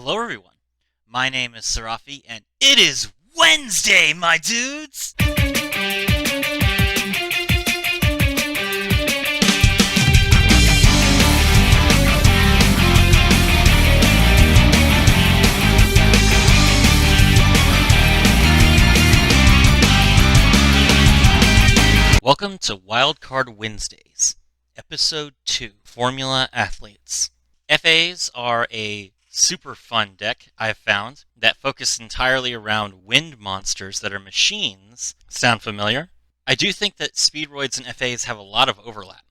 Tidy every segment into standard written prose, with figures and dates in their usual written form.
Hello, everyone. My name is Serafi, and it is Wednesday, my dudes! Welcome to Wildcard Windsdays, Episode 2, Formula Athletes. FAs are a super fun deck I've found that focus entirely around wind monsters that are machines. Sound familiar? I do think that Speedroids and FAs have a lot of overlap,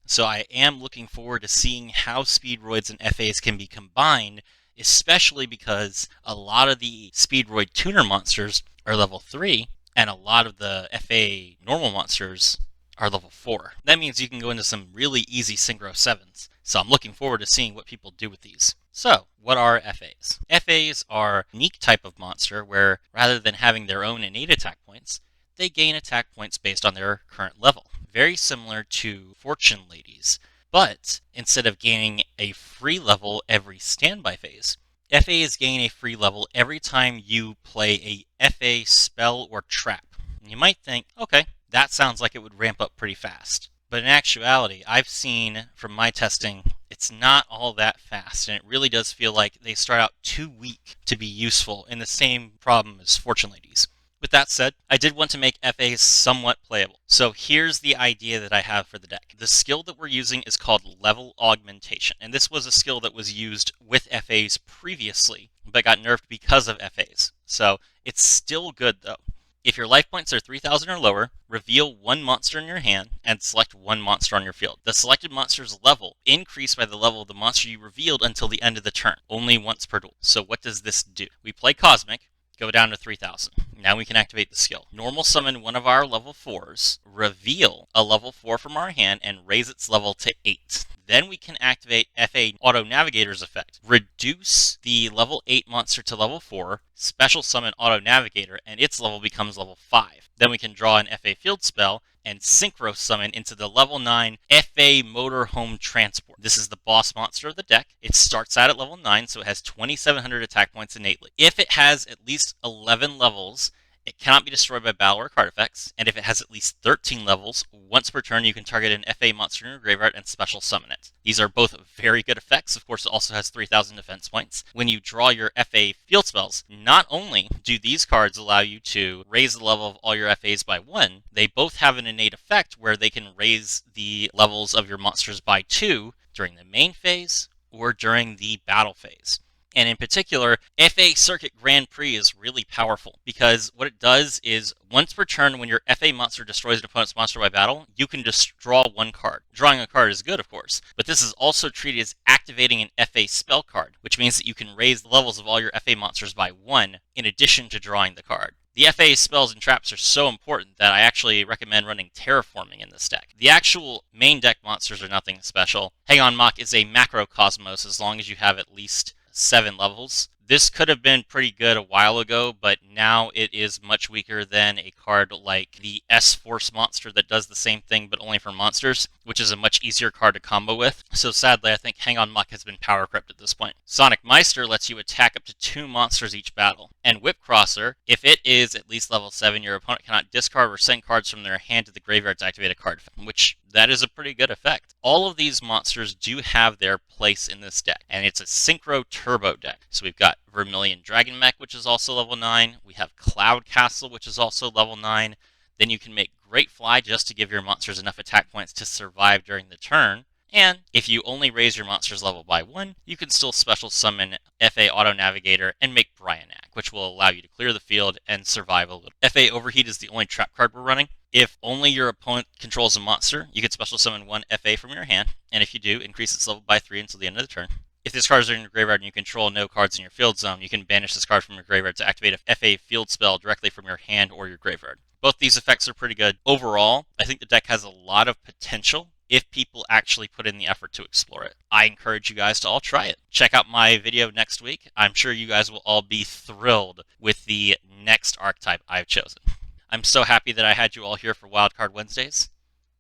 so I am looking forward to seeing how Speedroids and FAs can be combined, especially because a lot of the Speedroid tuner monsters are level 3, and a lot of the FA normal monsters are level 4. That means you can go into some really easy Synchro 7s. So I'm looking forward to seeing what people do with these. So, what are FAs? FAs are a unique type of monster where, rather than having their own innate attack points, they gain attack points based on their current level. Very similar to Fortune Ladies. But, instead of gaining a free level every standby phase, FAs gain a free level every time you play a FA spell or trap. And you might think, okay, that sounds like it would ramp up pretty fast. But in actuality, I've seen from my testing, it's not all that fast, and it really does feel like they start out too weak to be useful, in the same problem as Fortune Ladies. With that said, I did want to make FAs somewhat playable. So here's the idea that I have for the deck. The skill that we're using is called Level Augmentation, and this was a skill that was used with FAs previously, but got nerfed because of FAs. So it's still good though. If your life points are 3,000 or lower, reveal one monster in your hand and select one monster on your field. The selected monster's level increased by the level of the monster you revealed until the end of the turn, only once per duel. So what does this do? We play Cosmic, go down to 3,000. Now we can activate the skill. Normal summon one of our level 4s, reveal a level 4 from our hand, and raise its level to 8. Then we can activate FA Auto Navigator's effect. Reduce the level 8 monster to level 4, special summon Auto Navigator, and its level becomes level 5. Then we can draw an FA Field Spell and Synchro Summon into the level 9 FA Motorhome Transport. This is the boss monster of the deck. It starts out at level 9, so it has 2,700 attack points innately. If it has at least 11 levels, it cannot be destroyed by battle or card effects, and if it has at least 13 levels, once per turn you can target an FA monster in your graveyard and special summon it. These are both very good effects. Of course, it also has 3,000 defense points. When you draw your FA field spells, not only do these cards allow you to raise the level of all your FAs by 1, they both have an innate effect where they can raise the levels of your monsters by 2 during the main phase or during the battle phase. And in particular, FA Circuit Grand Prix is really powerful because what it does is once per turn when your FA monster destroys an opponent's monster by battle, you can just draw one card. Drawing a card is good, of course, but this is also treated as activating an FA spell card, which means that you can raise the levels of all your FA monsters by 1 in addition to drawing the card. The FA spells and traps are so important that I actually recommend running Terraforming in this deck. The actual main deck monsters are nothing special. Hang On Mach is a macrocosmos as long as you have at least 7 levels. This could have been pretty good a while ago, but now it is much weaker than a card like the S-Force monster that does the same thing but only for monsters, which is a much easier card to combo with. So sadly, I think Hang On Muck has been power crept at this point. Sonic Meister lets you attack up to 2 monsters each battle. And Whip Crosser, if it is at least level 7, your opponent cannot discard or send cards from their hand to the graveyard to activate a card, which that is a pretty good effect. All of these monsters do have their place in this deck, and it's a Synchro Turbo deck. So we've got Vermilion Dragon Mech, which is also level 9. We have Cloud Castle, which is also level 9. Then you can make Great Fly just to give your monsters enough attack points to survive during the turn. And if you only raise your monster's level by 1, you can still special summon FA Auto Navigator and make Bryonak, which will allow you to clear the field and survive a little. FA Overheat is the only trap card we're running. If only your opponent controls a monster, you can special summon one FA from your hand, and if you do, increase its level by 3 until the end of the turn. If this card is in your graveyard and you control no cards in your field zone, you can banish this card from your graveyard to activate a FA field spell directly from your hand or your graveyard. Both these effects are pretty good. Overall, I think the deck has a lot of potential if people actually put in the effort to explore it. I encourage you guys to all try it. Check out my video next week. I'm sure you guys will all be thrilled with the next archetype I've chosen. I'm so happy that I had you all here for Wildcard Wednesdays.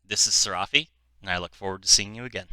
This is Serafi, and I look forward to seeing you again.